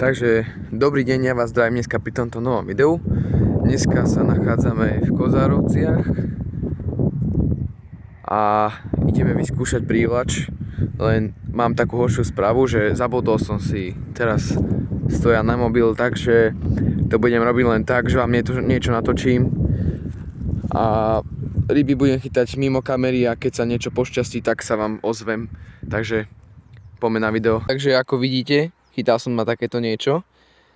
Takže dobrý deň, ja vás zdravím dneska pri tomto novom videu. Dneska sa nachádzame v Kozárovciach a ideme vyskúšať prívlač. Len mám takú horšiu správu, že zabudol som si teraz stoja na mobil, takže to budem robiť len tak, že vám niečo natočím a ryby budem chytať mimo kamery a keď sa niečo pošťastí, tak sa vám ozvem. Takže poďme na video. Takže ako vidíte, chytal som na takéto niečo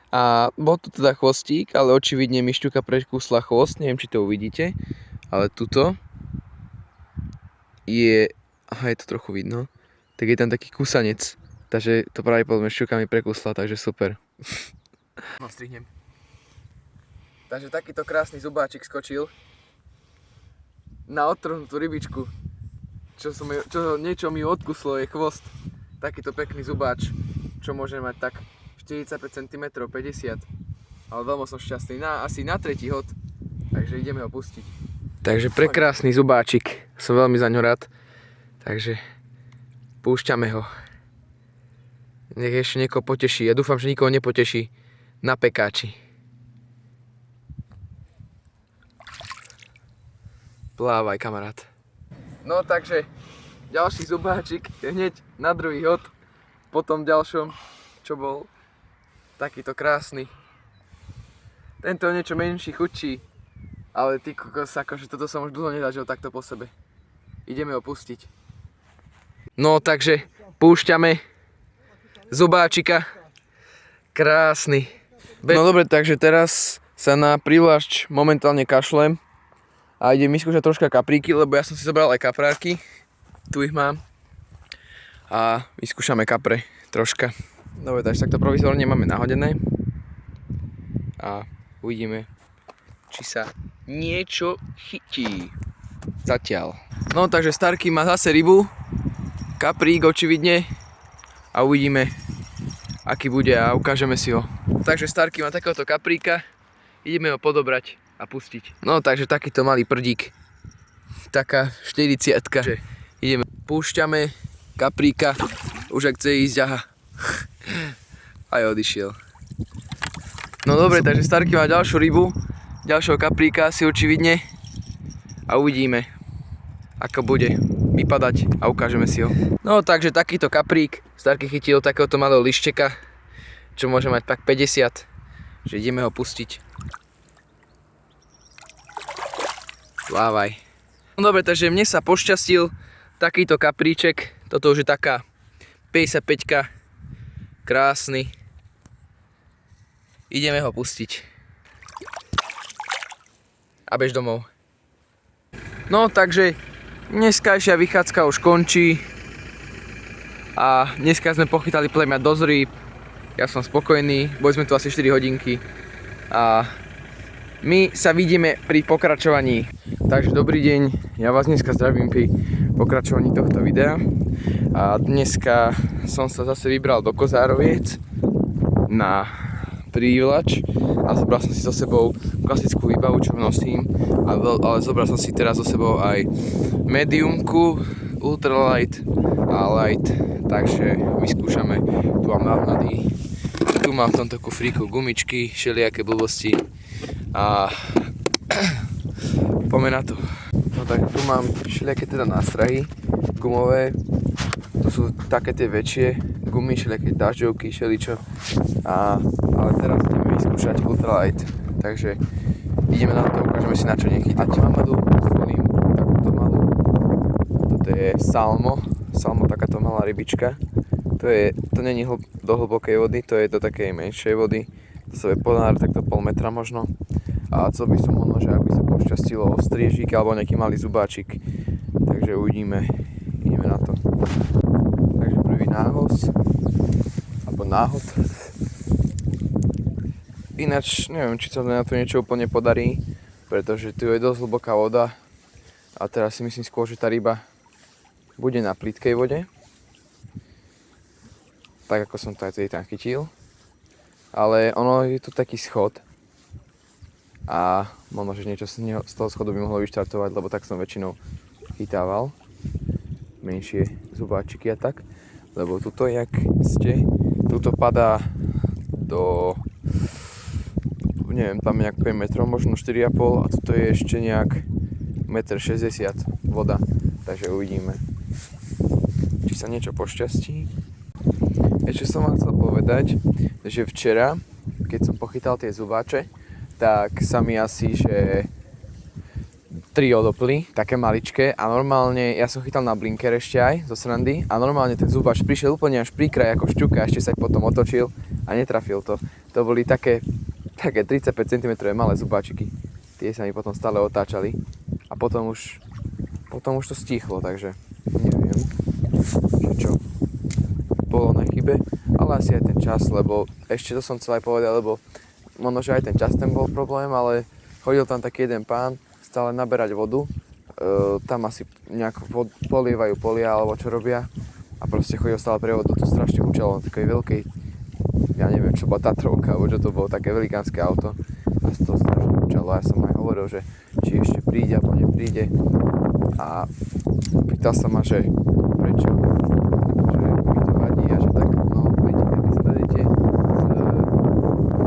a bol tu teda chvostík, ale očividne mi šťuka prekúsla chvost, neviem či to uvidíte, ale tuto je, je to trochu vidno, tak je tam taký kúsanec, takže to pravdepodobne šťuka mi prekúsla, takže super. No, strihnem. Takže takýto krásny zubáčik skočil na odtrhnutú rybičku, niečo mi odkuslo, je chvost, takýto pekný zubáč. Čo môže mať tak 45 cm, 50, ale veľmi som šťastný, asi na tretí hod, takže ideme ho pustiť. Takže prekrásny zubáčik, som veľmi za ňo rád, takže púšťame ho. Nech ešte niekoho poteší, ja dúfam, že nikoho nepoteší na pekáči. Plávaj, kamarát. No takže ďalší zubáčik hneď na druhý hod. Po tom ďalšom, čo bol takýto krásny. Tento je niečo menší, chudší, ale ty kokos, akože toto som už dlho nezažil takto po sebe. Ideme ho pustiť. No takže púšťame zubáčika. Krásny. No dobre, takže teraz sa na prívlač momentálne kašlem a idem vyskúšať troška kapríky, lebo ja som si zobral aj kaprárky. Tu ich mám. A vyskúšame kapre troška. Dobre, takže takto provizorne máme nahodené. A uvidíme, či sa niečo chytí. Zatiaľ. No takže Starky má zase rybu. Kaprík očividne. A uvidíme, aký bude a ukážeme si ho. Takže Starky má takéhoto kapríka. Ideme ho podobrať a pustiť. No takže takýto malý prdík. Taká 40-ka. Ideme, púšťame kapríka, už ak chce ísť, aha. Aj odišiel. No dobre, takže Starky má ďalšiu rybu, ďalšieho kapríka si očividne a uvidíme, ako bude vypadať a ukážeme si ho. No takže takýto kaprík Starky chytil takéhoto malého lišteka, čo môže mať tak 50, že ideme ho pustiť. Plávaj. No dobre, takže mne sa pošťastil takýto kapríček. Toto už je taká 55-ka, krásny. Ideme ho pustiť. A bež domov. No takže dneskajšia vychádzka už končí. A dneska sme pochytali plemia dosť rýb. Ja som spokojný, boli sme tu asi 4 hodinky. A my sa vidíme pri pokračovaní. Takže dobrý deň, ja vás dneska zdravím pri pokračovaní tohto videa. A dneska som sa zase vybral do Kozároviec na prívlač a zobral som si so sebou klasickú výbavu, čo nosím, ale zobral som si teraz so sebou aj mediumku, ultralight a light, takže vyskúšame. Tu mám návnady, tu mám v tomto kufríku gumičky, všelijaké blbosti a poďme na to. No tak tu mám všelijaké teda nástrahy gumové. To sú také tie väčšie gumy, všelijaké dažďovky, všeličo. Ale teraz ideme vyskúšať ultralight. Takže ideme na to, ukážeme si na čo nechytať. Mám malú, zvolím takúto malú. Toto je salmo. Salmo, takáto malá rybička. To není do hlbokej vody, to je do takej menšej vody. To sa je ponár takto pol metra možno. A chcel by som možno, že ak by sa pošťastilo striežík alebo nejaký malý zubáčik. Takže uvidíme. Ideme na to. Takže prvý nához. Alebo náhod. Ináč neviem, či sa na to niečo úplne podarí. Pretože tu je dosť hlboká voda. A teraz si myslím skôr, že tá ryba bude na plytkej vode. Tak ako som to aj tam chytil. Ale ono je tu taký schod. A možno, že niečo z toho schodu by mohlo vyštartovať, lebo tak som väčšinou chytával menšie zubáčiky a tak. Lebo tuto, jak ste, tuto padá do, neviem, tam nejak 5 metrov, možno 4,5 a toto je ešte nejak 1,60 m voda, takže uvidíme, či sa niečo pošťastí. Ešte som vám chcel povedať, že včera, keď som pochytal tie zubáče, tak sa mi asi, že 3 odopli, také maličké a normálne, ja som chytal na blinker ešte aj zo srandy a normálne ten zubač prišiel úplne až pri kraj ako šťuka a ešte sa potom otočil a netrafil to. To boli také 35 cm malé zubáčiky. Tie sa mi potom stále otáčali a potom už to stíchlo, takže neviem, čo bolo na chybe, ale asi aj ten čas, lebo ešte to som chcel aj povedať, lebo možno, že aj ten čas ten bol problém, ale chodil tam taký jeden pán stále naberať vodu, tam asi nejak polievajú polia alebo čo robia a proste chodil stále pre vodu, to strašne hučalo na takej veľkej, ja neviem čo bola Tatrovka, alebo čo to bolo, také velikánske auto a to strašne hučalo a ja som aj hovoril, že či ešte príde alebo nepríde a pýtal sa ma, že prečo, že mi to vadí a že tak, no vidíte, keď sledujete s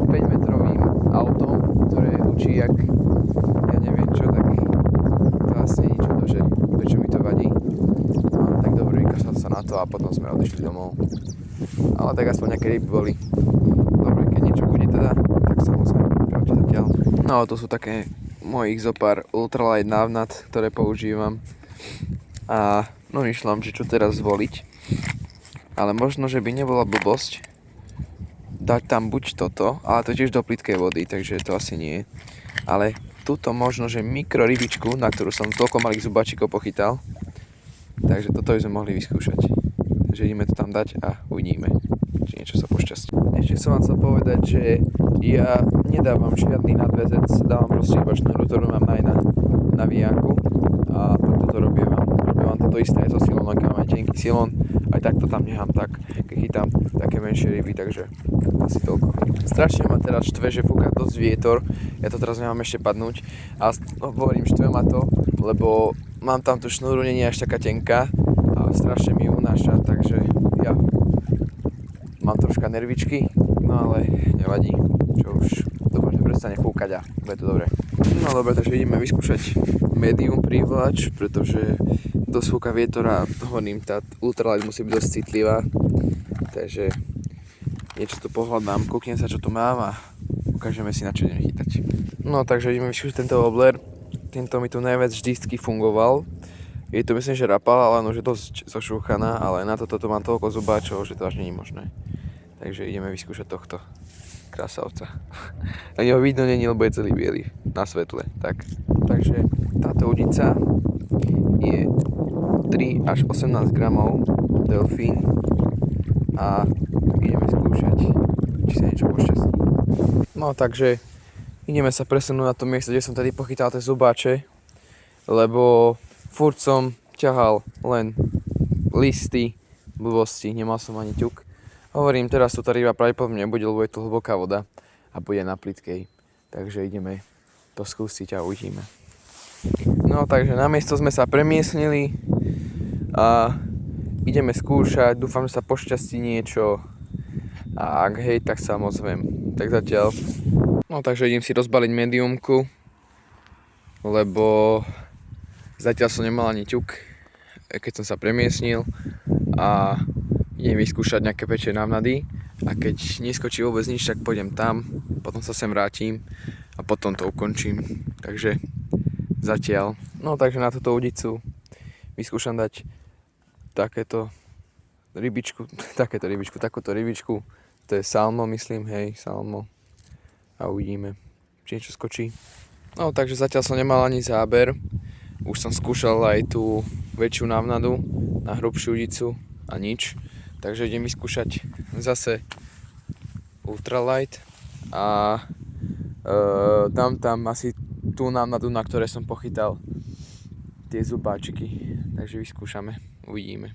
5-metrovým autom, ktoré hučí jak ja neviem čo, tak to asi nie je čudo, že prečo mi to vadí. No, tak dobre, vykašľal sa na to a potom sme odišli domov. Ale tak aspoň nejaké ryby boli. Dobre, keď niečo bude teda, tak samozrejme pokračujem zatiaľ. No to sú také mojich zopár ultralight návnad, ktoré používam. A no myšľam, že čo teraz zvoliť. Ale možno, že by nebola blbosť dať tam buď toto, ale to tiež do plytkej vody, takže to asi nie. Ale tuto možno, že mikrorybičku, na ktorú som toľko malých zubáčikov pochytal. Takže toto by sme mohli vyskúšať. Takže ideme to tam dať a uvidíme, či niečo sa pošťastí. Ešte som vám chcel povedať, že ja nedávam žiadny nadväzec, dávam proste iba šnúru, ktorú mám aj na vijáku a toto robievam toto isté aj so silónom, keď mám aj tenký silón, aj takto tam nechám tak, keď chytám také menšie ryby, takže asi toľko. Strašne ma teraz štve, že fúka dosť vietor, ja to teraz nemám ešte padnúť a hovorím, štve ma to, lebo mám tam tú šnúru, nie je až taká tenká a strašne mi unáša, takže ja mám troška nervičky, no ale nevadí, čo už dúfam, že prestane fúkať a bude to dobre. No dobre, takže ideme vyskúšať medium prívlač, pretože dosť fúka vietor a hovorím, tá ultralight musí byť dosť citlivá, takže niečo tu pohľadám, kúknem sa čo tu mám a ukážeme si na čo ideme chytať. No takže ideme vyskúšať tento wobbler, tento mi tu najviac vždycky fungoval, je to myslím, že rapal, ale už je dosť zošúchaná, ale na toto mám toľko zubáčov, že to až nie je možné. Takže ideme vyskúšať tohto krasavca. Na neho vidno není, lebo je celý biely na svetle. Takže táto udica je 3 až 18 gramov delfín a ideme skúšať, či sa niečo pošťastí. No takže ideme sa presunúť na to miesto, kde som tady pochytal tie zubáče, lebo furt som ťahal len listy, blbosti, nemal som ani ťuk. Hovorím, teraz tu tá ryba pravdepodobne nebude, lebo je to hlboká voda a bude na plytkej. Takže ideme to skúsiť a uvidíme. No takže na miesto sme sa premiesnili a ideme skúšať, dúfam, že sa pošťastí niečo a ak hej, tak sa moc viem. Tak zatiaľ. No takže idem si rozbaliť mediumku, lebo zatiaľ som nemal ani ťuk, keď som sa premiesnil a idem vyskúšať nejaké väčšie návnady a keď neskočí vôbec nič, tak pôjdem tam, potom sa sem vrátim a potom to ukončím. Takže zatiaľ. No takže na túto udicu vyskúšam dať takúto rybičku, to je salmo, myslím, hej, salmo a uvidíme, či niečo skočí. No takže zatiaľ som nemal ani záber, už som skúšal aj tú väčšiu návnadu na hrubšiu udicu a nič. Takže idem vyskúšať zase ultralight a dám tam asi tú návnadu, na ktoré som pochytal tie zubáčiky. Takže vyskúšame, uvidíme.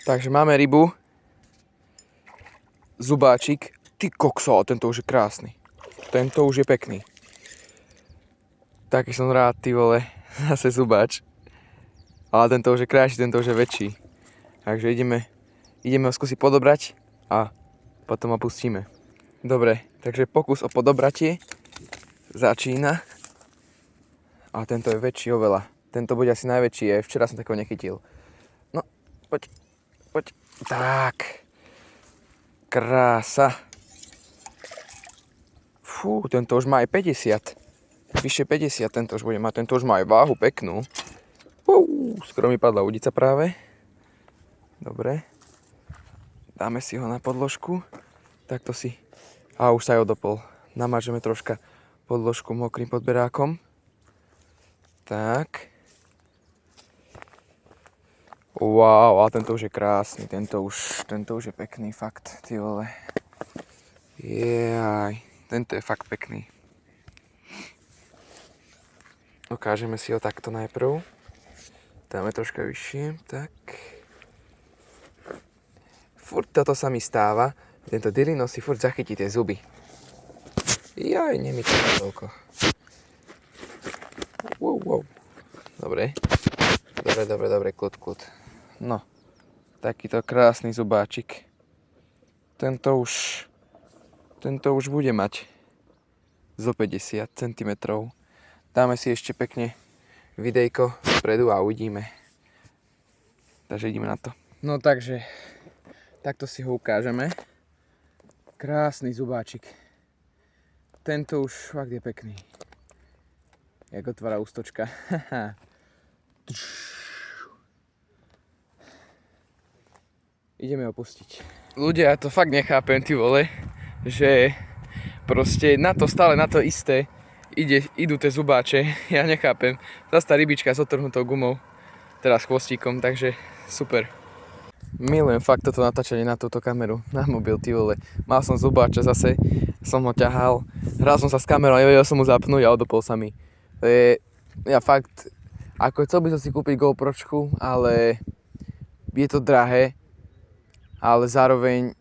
Takže máme rybu, zubáčik, ty kokso, tento už je krásny, tento už je pekný. Taký som rád, ty vole, zase zubáč, ale tento už je krajší, tento už je väčší. Takže ideme ho skúsiť podobrať a potom ho pustíme. Dobre, takže pokus o podobratie začína. A tento je väčší oveľa. Tento bude asi najväčší, včera som takého nechytil. No, poď. Tak. Krása. Fú, tento už má aj 50. Vyše 50 tento už bude mať. Tento už má aj váhu peknú. Skoro mi padla udica práve. Dobre. Dáme si ho na podložku. Takto si. A už sa aj odopol. Namážeme troška podložku mokrým podberákom. Tak. Wow, a tento už je krásny. Tento už je pekný, fakt. Ty vole. Jaj. Tento je fakt pekný. Ukážeme si ho takto najprv. Dáme troška vyššie, tak. Furt toto sa mi stáva. Tento Dylino si furt zachytí tie zuby. Jaj, nemyká toľko. Wow. Dobre, kľud. No, takýto krásny zubáčik. Tento už bude mať zo 50 cm. Dáme si ešte pekne videjko spredu a uvidíme. Takže ideme na to. No takže, takto si ho ukážeme. Krásny zubáčik. Tento už fakt je pekný. Jak otvára ústočka. Ideme ho pustiť. Ľudia, ja to fakt nechápem, ty vole, že proste na to isté idú tie zubáče, ja nechápem. Zas tá rybička s otrhnutou gumou, teraz chvostíkom, takže super. Milujem fakt toto natáčanie na túto kameru, na mobil, ty vole. Mal som zubáča zase, som ho ťahal, hral som sa s kamerou, nevedel som mu zapnúť a odopol sa mi. Ja fakt, ako chcel by som si kúpiť GoPročku, ale je to drahé, ale zároveň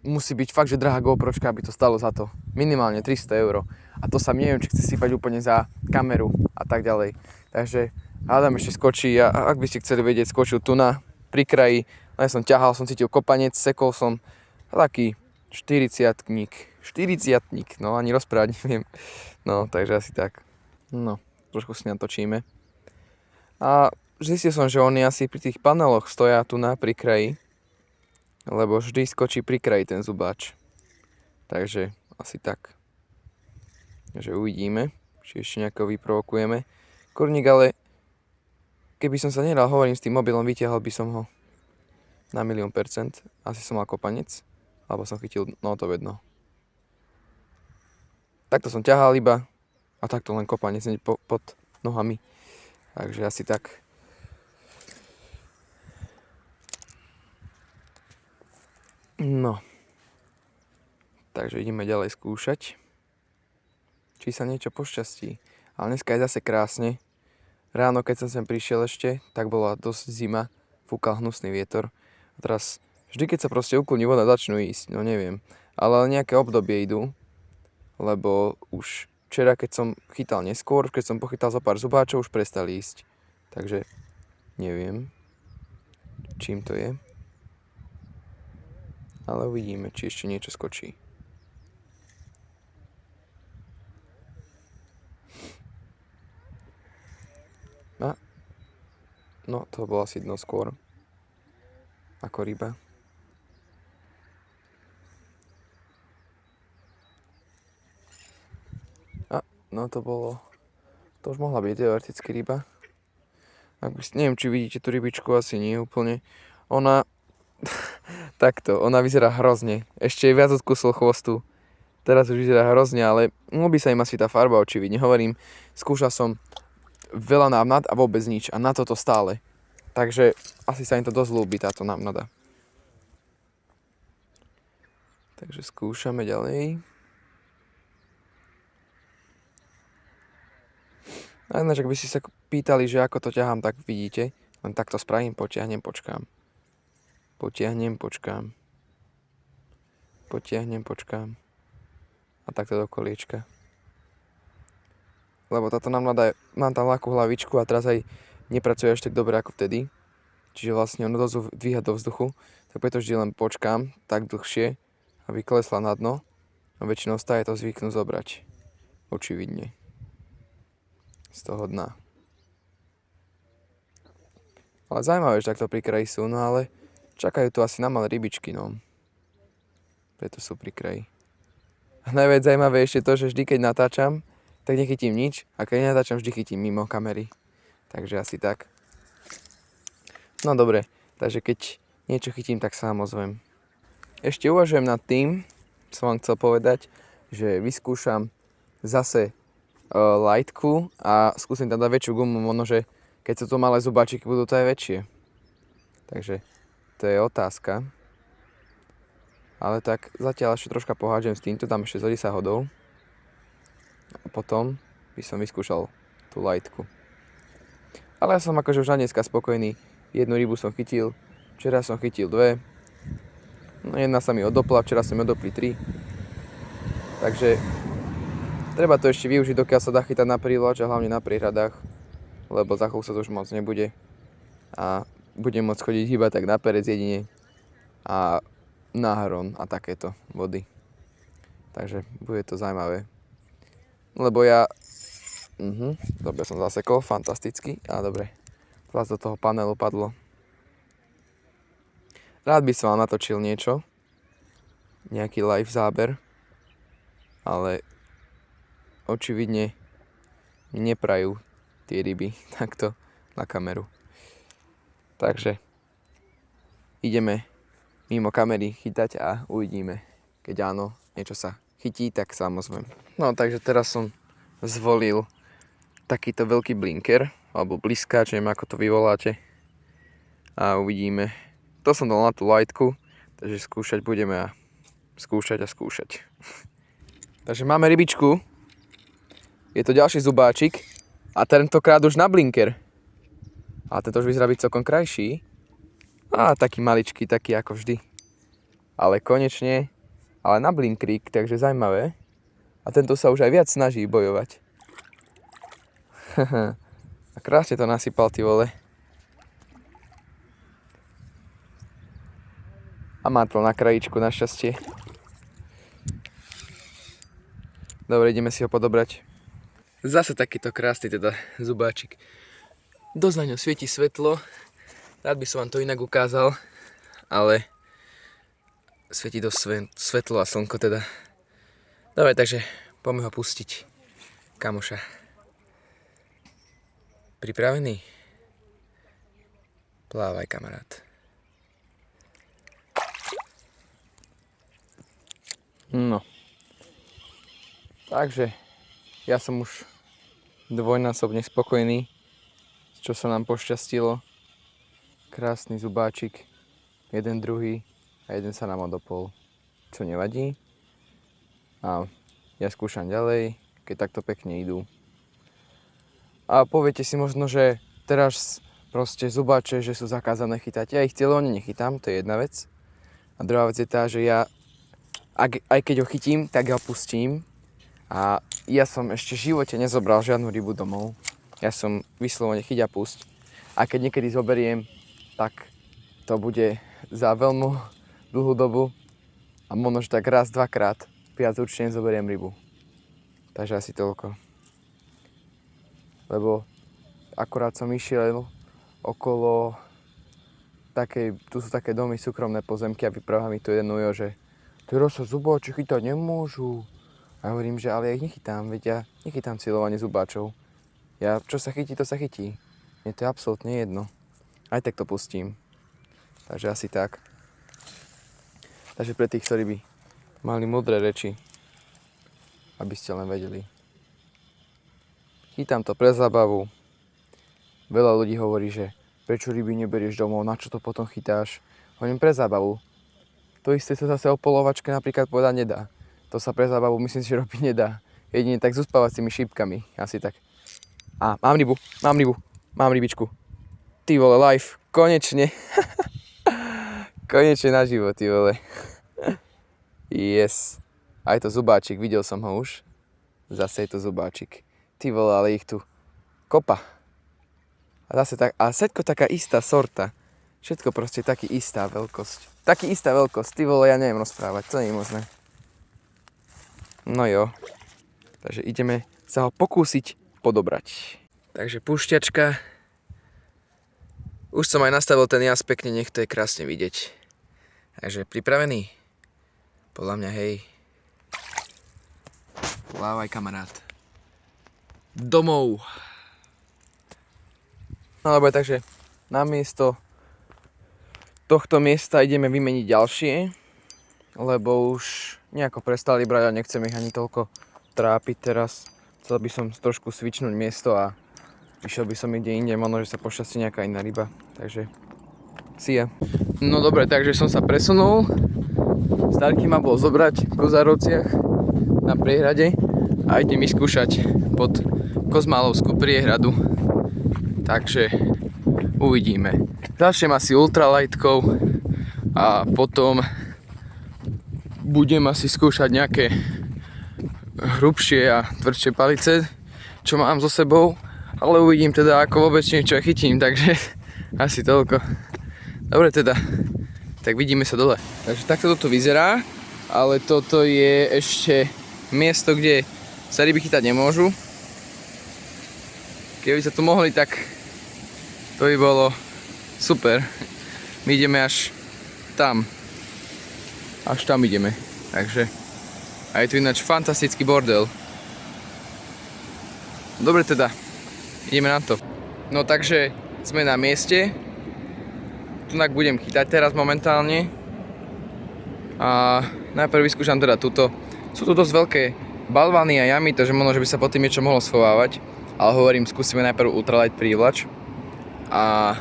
musí byť fakt, že drahá GoPročka, aby to stalo za to. Minimálne 300 €. A to sa neviem, či chce sypať úplne za kameru a tak ďalej. Takže hádam ešte skočí a ak by ste chceli vedieť, skočil tu pri kraji. Ja som ťahal, som cítil kopanec, sekol som taký 40-tník, no ani rozprávať neviem. No, takže asi tak. No, trošku si natočíme. A zistil som, že oni asi pri tých paneloch stoja tu pri kraji, lebo vždy skočí pri kraji ten zubáč. Takže asi tak. Takže uvidíme, či ešte nejako vyprovokujeme. Kurník, ale keby som sa nehral, hovorím, s tým mobilom, vytiahol by som ho na 1,000,000%. Asi som mal kopanec, alebo som chytil, no to vedno. Takto som ťahal iba a takto len kopanec pod nohami. Takže asi tak. No. Takže ideme ďalej skúšať, či sa niečo pošťastí. Ale dneska je zase krásne. Ráno, keď som sem prišiel ešte, tak bola dosť zima, fúkal hnusný vietor. A teraz, vždy keď sa proste uklní voda, začnú ísť, no neviem. Ale nejaké obdobie idú, lebo už včera, keď som chytal neskôr, keď som pochytal zo pár zubáčov, už prestali ísť. Takže neviem, čím to je. Ale uvidíme, či ešte niečo skočí. No, to bolo asi dno skôr. Ako ryba. No to bolo... To už mohla byť teoreticky ryba. Neviem, či vidíte tú rybičku, asi nie úplne. Ona... Takto, ona vyzerá hrozne. Ešte viac odkusil chvostu. Teraz už vyzerá hrozne, ale by sa im asi tá farba očividne. Hovorím, skúšal som veľa návnad a vôbec nič. A na toto stále. Takže asi sa im to dosť ľúbi, táto návnada. Takže skúšame ďalej. A ináč, ak by ste sa pýtali, že ako to ťahám, tak vidíte. Len takto spravím, potiahnem, počkám. Potiahnem, počkám. A takto do koliečka. Lebo táto návnada, mám tam ľahkú hlavičku a teraz aj nepracuje až tak dobre ako vtedy. Čiže vlastne ono dvíha do vzduchu. Tak preto vždy len počkám tak dlhšie, aby klesla na dno. No väčšinou stále to zvyknú zobrať. Očividne. Z toho dna. Ale zaujímavé, že takto pri kraji sú, no ale čakajú tu asi na malé rybičky, no. Preto sú pri kraji. A najviac zaujímavé ešte to, že vždy keď natáčam, tak nechytím nič a keď nenatáčam, vždy chytím mimo kamery. Takže asi tak. No dobre, takže keď niečo chytím, tak sa vám ozvem. Ešte uvažujem nad tým, som vám chcel povedať, že vyskúšam zase lightku a skúsim tam dať väčšiu gumu, možno, že keď sú to malé zubáčiky, budú to aj väčšie. Takže to je otázka. Ale tak zatiaľ ešte troška pohádžem s týmto, dám ešte zo 10 hodov. A potom by som vyskúšal tú lightku. Ale ja som akože už na dneska spokojný. Jednu rybu som chytil, včera som chytil 2. No jedna sa mi odopla, včera som mi odopli 3. Takže treba to ešte využiť, dokiaľ sa dá chytať na prílovač a hlavne na príhradách. Lebo za chvíľu sa to už moc nebude. A budem môcť chodiť iba tak na perec jedine. A na hron a takéto vody. Takže bude to zaujímavé. Lebo ja... dobre som zasekol, fantasticky. A dobre, teraz do toho panelu padlo. Rád by som vám natočil niečo. Nejaký live záber. Ale očividne neprajú tie ryby takto na kameru. Takže ideme mimo kamery chytať a uvidíme. Keď áno, niečo sa chytí, tak sa ozvem. No takže teraz som zvolil takýto veľký blinker, alebo bliskáč, neviem ako to vyvoláte. A uvidíme. To som dal na tú lightku, takže skúšať budeme a skúšať. Takže máme rybičku. Je to ďalší zubáčik. A tentokrát už na blinker. A tento už vyzerá byť celkom krajší. A taký maličký, taký ako vždy. Ale konečne, ale na blinkrík, takže zaujímavé. A tento sa už aj viac snaží bojovať. A krásne to nasypal, ty vole. A mátol na krajičku, našťastie. Dobre, ideme si ho podobrať. Zase takýto krásny teda zubáčik. Dosť na ňom svieti svetlo. Rád by som vám to inak ukázal, ale svieti dosť svetlo a slnko teda. Dobre, takže poďme ho pustiť. Kamoša. Pripravený? Plávaj, kamarát. No. Takže ja som už dvojnásobne spokojný, čo sa nám pošťastilo. Krásny zubáčik, jeden druhý a jeden sa nám odopol, čo nevadí. A ja skúšam ďalej, keď takto pekne idú. A poviete si možno, že teraz proste zubáče, že sú zakázané chytať. Ja ich cieľovne nechytám, to je jedna vec. A druhá vec je tá, že ja, aj keď ho chytím, tak ho pustím. A ja som ešte v živote nezobral žiadnu rybu domov. Ja som vyslovene chyť a pusť. A keď niekedy zoberiem, tak to bude za veľmi dlhú dobu. A možno, že tak raz, dvakrát viac určite nezoberiem rybu. Takže asi toľko. Lebo akurát som išiel okolo tu sú také domy, súkromné pozemky a vypráva mi tu jeden ujo, že teraz sa zubáče chytať nemôžu. A hovorím, že ale ja ich nechytám, veď ja nechytám cieľovanie zubáčov. Ja, čo sa chytí, to sa chytí. Mne to je absolútne jedno. Aj tak to pustím. Takže asi tak. Takže pre tých, ktorí by mali múdre reči, aby ste len vedeli. Chytám to pre zábavu. Veľa ľudí hovorí, že prečo ryby neberieš domov, na čo to potom chytáš. Hovorím pre zábavu. To isté sa zase o polovačke napríklad povedať nedá. To sa pre zábavu myslím si, že robiť nedá. Jedine tak s uspávacími šípkami. Asi tak. A mám rybičku. Ty vole, live. Konečne. Konečne naživo, ty vole. Yes. A je to zubáčik, videl som ho už. Zase je to zubáčik. Ty vole, ale ich tu kopa. A zase tak, a všetko taká istá sorta. Všetko proste taký istá veľkosť. Ty vole, ja neviem rozprávať, to nie je možné. No jo. Takže ideme sa ho pokúsiť podobrať. Takže púšťačka. Už som aj nastavil ten jas pekne, nech to je krásne vidieť. Takže pripravený? Podľa mňa hej. Plávaj, kamarát. Domov. No dobre, takže namiesto tohto miesta ideme vymeniť ďalšie, lebo už nejako prestali brať a nechcem ich ani toľko trápiť teraz. Chcel by som trošku switchnúť miesto a išiel by som ide inde, možno, že sa pošťastí nejaká iná ryba. Takže see ya. No dobre, takže som sa presunul. Starky ma bol zobrať v Kozárovciach na priehrade a idem vyskúšať pod Kozmálovskú priehradu. Takže uvidíme. Začnem asi ultralightkou a potom budem asi skúšať nejaké hrubšie a tvrdšie palice, čo mám so sebou, ale uvidím teda, ako vôbec niečo chytím, takže asi toľko. Dobre teda, tak vidíme sa dole. Takže takto toto vyzerá, ale toto je ešte miesto, kde sa ryby chytať nemôžu. Keby sa tu mohli, tak to by bolo super. My ideme až tam. Až tam ideme. Takže a je tu ináč fantastický bordel. Dobre teda, ideme na to. No takže sme na mieste. Tunak budem chytať teraz momentálne. A najprv vyskúšam teda túto. Sú tu dosť veľké balvany a jamy, takže možno, že by sa pod tým niečo mohlo schovávať. Ale hovorím, skúsime najprv ultralight prívlač. A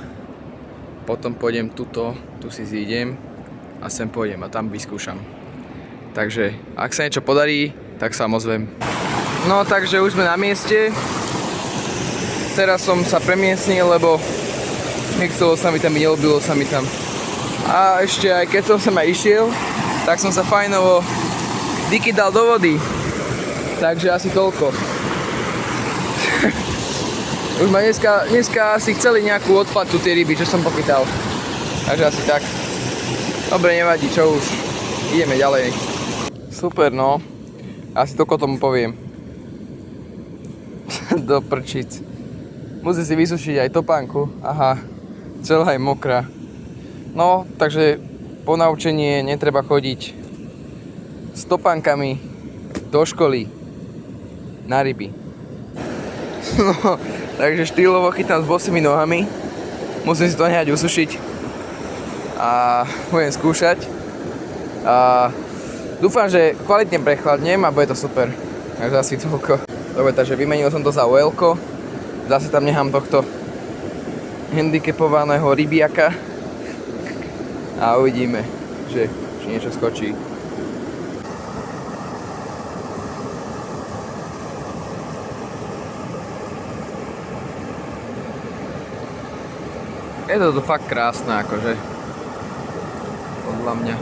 potom pôjdem tuto, tu si zídem a sem pôjdem a tam vyskúšam. Takže ak sa niečo podarí, tak sa ozvem. No takže už sme na mieste. Teraz som sa premiestnil, lebo nechcelo sa mi tam, neľúbilo sa mi tam. A ešte aj keď som sem aj išiel, tak som sa fajnovo vykydal do vody. Takže asi toľko. Už ma dneska asi chceli nejakú odplatu tie ryby, čo som pochytal. Takže asi tak. Dobre, nevadí, čo už. Ideme ďalej. Super, no. Asi toľko tomu poviem. Do prčic. Musím si vysušiť aj topánku. Aha, celá je mokrá. No, takže po naučenie netreba chodiť s topánkami do školy na ryby. No, takže štýlovo chytám s bosými nohami. Musím si to nehať usušiť. A budem skúšať. A dúfam, že kvalitne prechladnem a bude to super. Takže asi toľko. Dobre, takže vymenil som to za OL-ko. Zase tam nechám tohto handicapovaného rybiaka. A uvidíme, že či niečo skočí. Je to fakt krásne, akože. Podľa mňa.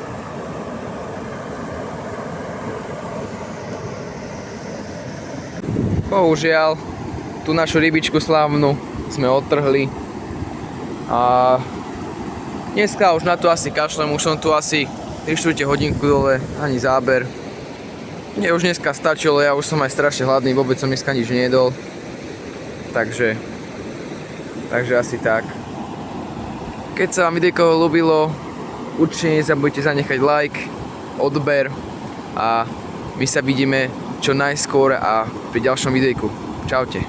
Bohužiaľ, tú našu rybičku slávnu sme odtrhli. A dneska už na to asi kašlem, už som tu asi 3/4 hodinku dole, ani záber. Mne už dneska stačilo, ja už som aj strašne hladný, vôbec som dneska nič nejedol. Takže asi tak. Keď sa vám videjko ľúbilo, určite nezabudnite zanechať like, odber a my sa vidíme čo najskôr a pri ďalšom videjku. Čaute.